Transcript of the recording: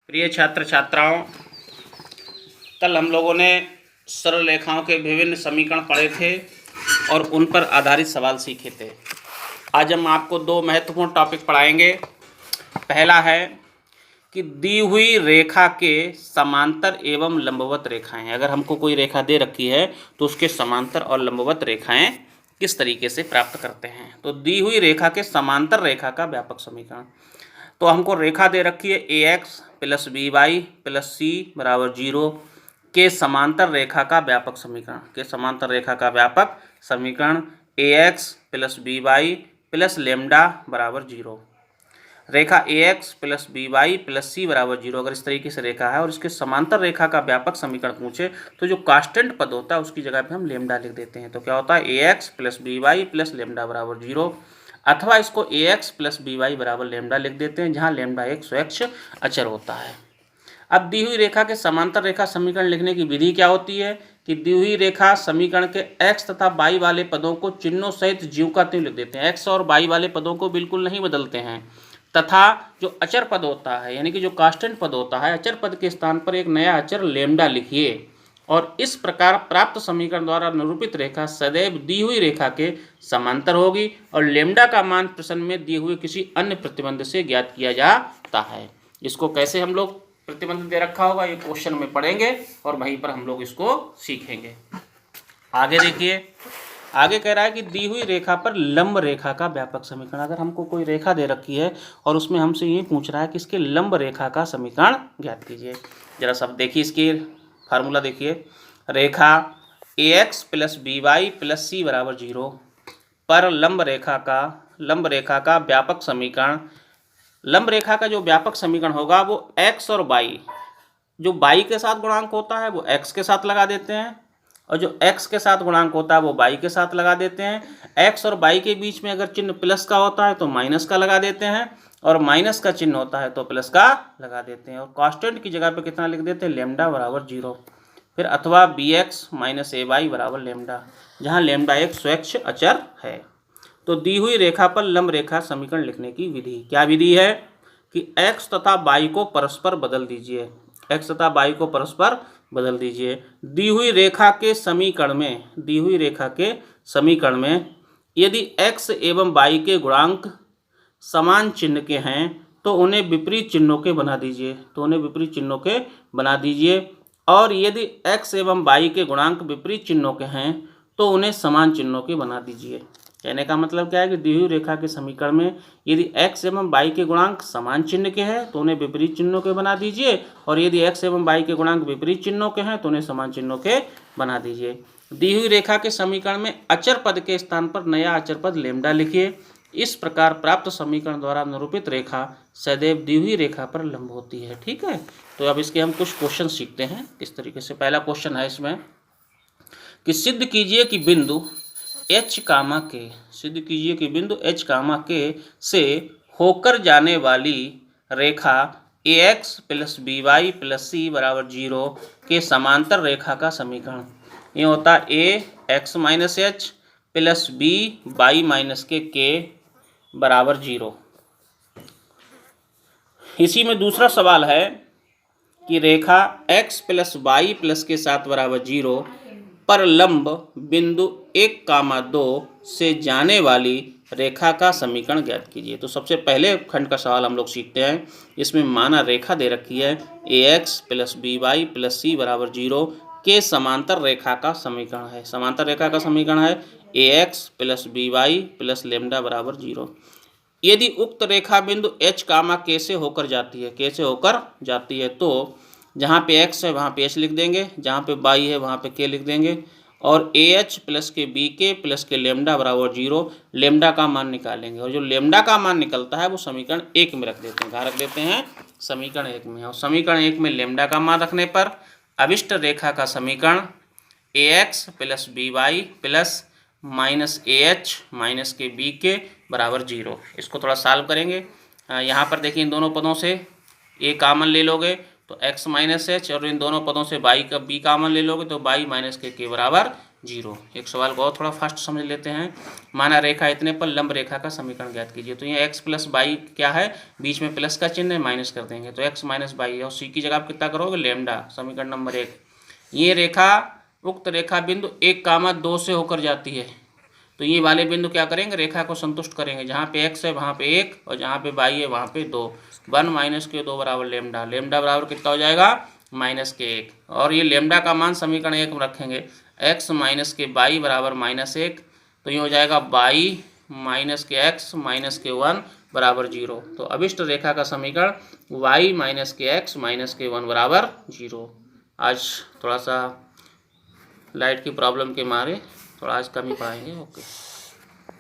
प्रिय छात्र छात्राओं, कल हम लोगों ने सरल रेखाओं के विभिन्न समीकरण पढ़े थे और उन पर आधारित सवाल सीखे थे। आज हम आपको दो महत्वपूर्ण टॉपिक पढ़ाएंगे। पहला है कि दी हुई रेखा के समांतर एवं लंबवत रेखाएं, अगर हमको कोई रेखा दे रखी है तो उसके समांतर और लंबवत रेखाएं किस तरीके से प्राप्त करते हैं। तो दी हुई रेखा के समांतर रेखा का व्यापक समीकरण, तो हमको रेखा दे रखी है ax plus B Y plus C बराबर 0 के समांतर रेखा का व्यापक समीकरण ax plus B Y plus lambda बराबर 0। रेखा ax plus B Y plus C बराबर 0 अगर इस तरीके से रेखा है और इसके समांतर रेखा का व्यापक समीकरण पूछे तो जो कांस्टेंट पद होता है उसकी जगह पे हम लेमडा लिख देते हैं। तो क्या होता है ax plus B Y plus lambda बराबर 0, अथवा इसको ax प्लस बी वाई बराबर लेमडा लिख देते हैं, जहाँ लेमडा एक स्वयं अचर होता है। अब दी हुई रेखा के समांतर रेखा समीकरण लिखने की विधि क्या होती है कि दी हुई रेखा समीकरण के x तथा y वाले पदों को चिन्हों सहित ज्यों का त्यों लिख देते हैं। x और y वाले पदों को बिल्कुल नहीं बदलते हैं, तथा जो अचर पद होता है यानी कि जो कांस्टेंट पद होता है, अचर पद के स्थान पर एक नया अचर लेमडा लिखिए और इस प्रकार प्राप्त समीकरण द्वारा निरूपित रेखा सदैव दी हुई रेखा के समांतर होगी और लेमडा का मान प्रश्न में दिए हुए किसी अन्य प्रतिबंध से ज्ञात किया जाता है। इसको कैसे हम लोग प्रतिबंध दे रखा होगा ये क्वेश्चन में पढ़ेंगे और वहीं पर हम लोग इसको सीखेंगे। आगे देखिए, आगे कह रहा है कि दी हुई रेखा पर लंब रेखा का व्यापक समीकरण। अगर हमको कोई रेखा दे रखी है और उसमें हमसे ये पूछ रहा है कि इसके लंब रेखा का समीकरण ज्ञात कीजिए। जरा सब देखिए, इसकी फार्मूला देखिए। रेखा ax plus B Y plus C बराबर 0 पर लंब रेखा का व्यापक समीकरण, लंब रेखा का जो व्यापक समीकरण होगा वो x और y, जो y के साथ गुणांक होता है वो x के साथ लगा देते हैं और जो x के साथ गुणांक होता है वो y के साथ लगा देते हैं। x और y के बीच में अगर चिन्ह प्लस का होता है तो माइनस का लगा देते हैं और माइनस का चिन्ह होता है तो प्लस का लगा देते हैं और कांस्टेंट की जगह पे कितना लिख देते हैं, लेमडा बराबर 0। फिर अथवा bx माइनस ए वाई बराबर लेमडा, जहाँ लेमडा एक स्वयं अचर है। तो दी हुई रेखा पर लंब रेखा समीकरण लिखने की विधि क्या विधि है कि x तथा y को परस्पर बदल दीजिए, x तथा y को परस्पर बदल दीजिए। दी हुई रेखा के समीकरण में यदि x एवं y के गुणांक समान चिन्ह के हैं तो उन्हें विपरीत चिन्हों के बना दीजिए और यदि x एवं y के गुणांक विपरीत चिन्हों के हैं तो उन्हें समान चिन्हों के बना दीजिए। कहने का मतलब क्या है कि दी हुई रेखा के समीकरण में यदि x एवं y के गुणांक समान चिन्ह के हैं तो उन्हें विपरीत चिन्हों के बना दीजिए और यदि x एवं y के गुणांक विपरीत चिन्हों के हैं तो उन्हें समान चिन्हों के बना दीजिए। दी हुई रेखा के समीकरण में अचर पद के स्थान पर नया अचर पद लेमडा लिखिए। इस प्रकार प्राप्त समीकरण द्वारा निरूपित रेखा सदैव दी हुई रेखा पर लंब होती है। ठीक है, तो अब इसके हम कुछ क्वेश्चन सीखते हैं इस तरीके से। पहला क्वेश्चन है इसमें कि सिद्ध कीजिए कि बिंदु h कामा के से होकर जाने वाली रेखा ax plus B Y plus C बराबर 0 के समांतर रेखा का समीकरण। ये होता है ax minus h plus B y minus k बराबर 0। इसी में दूसरा सवाल है कि रेखा x प्लस वाई प्लस के साथ बराबर 0 पर लंब बिंदु 1,2 से जाने वाली रेखा का समीकरण ज्ञात कीजिए। तो सबसे पहले खंड का सवाल हम लोग सीखते हैं। इसमें माना रेखा दे रखी है ax plus B Y plus C बराबर 0 के समांतर रेखा का समीकरण है। समांतर रेखा का समीकरण है ax plus B Y plus lambda बराबर 0। यदि उक्त रेखा बिंदु h कामा के से होकर जाती है तो जहाँ पे x है वहाँ पे h लिख देंगे, जहाँ पे y है वहाँ पे k लिख देंगे और ah प्लस के बी के प्लस के लेमडा बराबर 0 लेमडा का मान निकालेंगे और जो लेमडा का मान निकलता है वो समीकरण 1 में रख देते हैं। कहाँ रख देते हैं? समीकरण 1 में। और समीकरण 1 में लेमडा का मान रखने पर अभिष्ट रेखा का समीकरण ax plus B Y plus minus ah minus k b के बराबर 0। इसको थोड़ा सॉल्व करेंगे। यहाँ पर देखिए इन दोनों पदों से a कामन ले लोगे तो x माइनस एच और इन दोनों पदों से y का b कामन ले लोगे तो y माइनस के बराबर जीरो। एक सवाल को और थोड़ा फास्ट समझ लेते हैं। माना रेखा इतने पर लंब रेखा का समीकरण ज्ञात कीजिए। तो ये x प्लस बाई क्या है, बीच में प्लस का चिन्ह है, माइनस कर देंगे तो x माइनस बाई, और c की जगह आप कितना करोगे, लेमडा, समीकरण नंबर 1। ये रेखा उक्त रेखा बिंदु 1, 2 से होकर जाती है, तो ये वाले बिंदु क्या करेंगे, रेखा को संतुष्ट करेंगे। जहाँ पे x है वहाँ पे 1 और जहाँ पे बाई है वहाँ पे 2। 1 माइनस के 2 बराबर लेमडा, लेमडा बराबर कितना हो जाएगा, -1। और ये लेमडा का मान समीकरण 1 में रखेंगे, x माइनस के बाई बराबर -1, तो ये हो जाएगा बाई माइनस के x माइनस के 1 बराबर 0। तो अभिष्ट रेखा का समीकरण y माइनस के x माइनस के 1 बराबर 0। आज थोड़ा सा लाइट की प्रॉब्लम के मारे थोड़ा आज कम ही पढ़ाएंगे। ओके।